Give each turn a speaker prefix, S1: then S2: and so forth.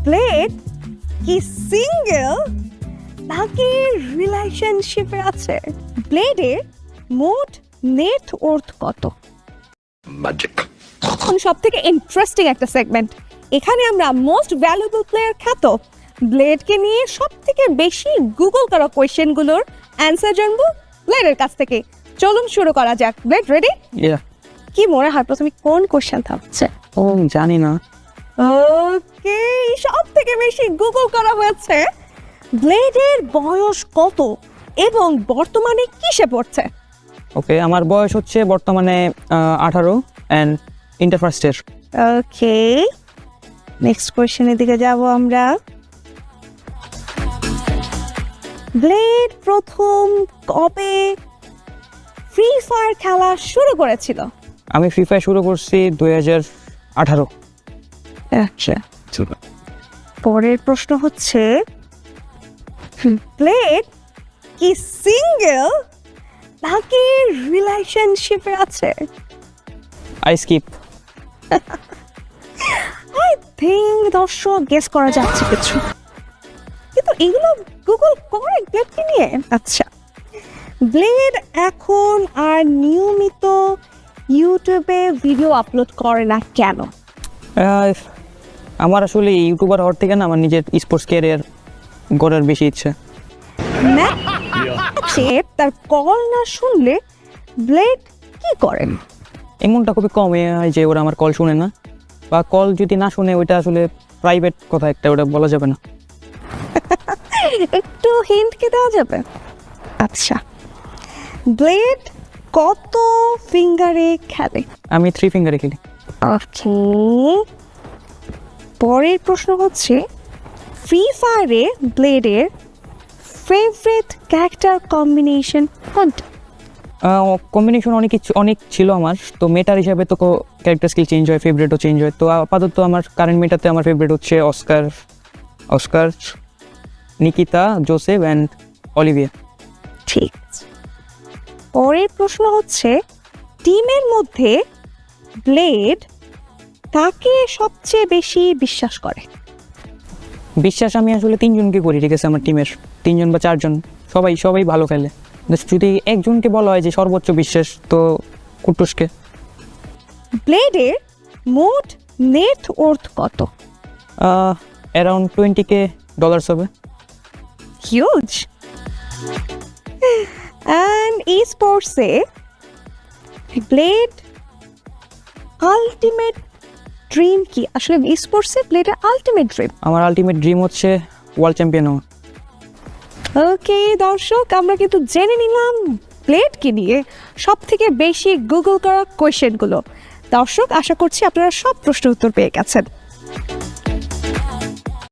S1: Blade কি single নাকি রিলেশনশিপে আছে? ব্লেডের মোট নেট ওর্থ কত?
S2: ম্যাজিক।
S1: সব থেকে ইন্টারেস্টিং একটা সেগমেন্ট। এখানে আমরা মোস্ট ভ্যালুয়েবল প্লেয়ার খ্যাত ব্লেডকে নিয়ে সব থেকে বেশি গুগল করা কোয়েশ্চেনগুলোর অ্যান্সার জানবো ব্লেডের কাছ থেকে। চলুন শুরু করা যাক। Blade ready? কি মনে হয় প্রথমে কোন কোশ্চেন থাকছে?
S3: জানি না।
S1: ওকে, সব থেকে বেশি গুগল করা হয়েছে ব্লেডের বয়স কত এবং বর্তমানে কিসে পড়ছে?
S3: ওকে, আমার বয়স হচ্ছে বর্তমানে 18 and inter first year.
S1: Okay, next কোয়েশ্চেনের দিকে যাব আমরা। ব্লেড প্রথম কবে ফ্রি ফায়ার খেলা শুরু করেছিল?
S3: আমি ফ্রি ফায়ার শুরু করছি 2018।
S1: আচ্ছা, পরের প্রশ্ন হচ্ছে ব্লেড কি সিঙ্গেল নাকি রিলেশনশিপে আছে?
S3: I skip.
S1: আই থিঙ্ক দর্শক গেস করা যাচ্ছে কিছু, কিন্তু এগুলো গুগল করে ব্লেডকে নিয়ে। আচ্ছা, ব্লেড এখন আর নিয়মিত ইউটিউবে ভিডিও আপলোড করে না কেন?
S3: আমার আসলে ইউটিউবার হওয়ার থেকে না আমার নিজের স্পোর্টস ক্যারিয়ার গড়ার বেশি ইচ্ছে।
S1: তার কল না শুনলে ব্লেড কি করেন?
S3: এমনটা খুবই কম হয় যে ওরা আমার কল শুনে না, বা কল যদি না শুনে ওইটা আসলে প্রাইভেট কথা একটা, ওটা বলা যাবে না।
S1: একটু হিন্ট কি দেওয়া যাবে? আচ্ছা, ব্লেড কত ফিঙ্গারে খেলে?
S3: আমি 3 ফিঙ্গারে খেলি।
S1: ওকে, পরের প্রশ্ন হচ্ছে ফ্রি ফায়ারে ব্লেডের ফেভারিট ক্যারেক্টার কম্বিনেশন কোনটা?
S3: কম্বিনেশন অনেক ছিল আমার, তো মেটার হিসাবে তো ক্যারেক্টার স্কিল চেঞ্জ হয়, ফেভারিটও চেঞ্জ হয়। তো আপাতত আমার কারেন্ট মেটাতে আমার ফেভারিট হচ্ছে Oscar, Nikita, Joseph and Olivia.
S1: ঠিক আছে। পরের প্রশ্ন হচ্ছে টিমের মধ্যে ব্লেড কাকে সবচেয়ে বেশি বিশ্বাস করে?
S3: বিশ্বাস আমি আসলে 3 জনকে করি, ঠিক আছে? আমার টিমের 3 জন বা 4 জন, সবাই ভালো খেলে। যদি একজনকে বলা হয় যে সর্বোচ্চ বিশ্বাস, তো কুটুসকে।
S1: ব্লেডের মোট নেট ওর্থ কত?
S3: অ্যারাউন্ড $20K হবে।
S1: হিউজ। অ্যান্ড ই স্পোর্টসে ব্লেড আলটিমেট ড্রিম কি? আসলে ই স্পোর্টসে ব্লেডের আলটিমেট ড্রিম?
S3: আমার আলটিমেট ড্রিম হচ্ছে ওয়ার্ল্ড চ্যাম্পিয়ন হওয়া।
S1: ওকে দর্শক, আমরা কিন্তু জেনে নিলাম ব্লেডকে নিয়ে সব থেকে বেশি গুগল করা কোয়েশ্চেনগুলো। দর্শক, আশা করছি আপনারা সব প্রশ্ন উত্তর পেয়ে গেছেন।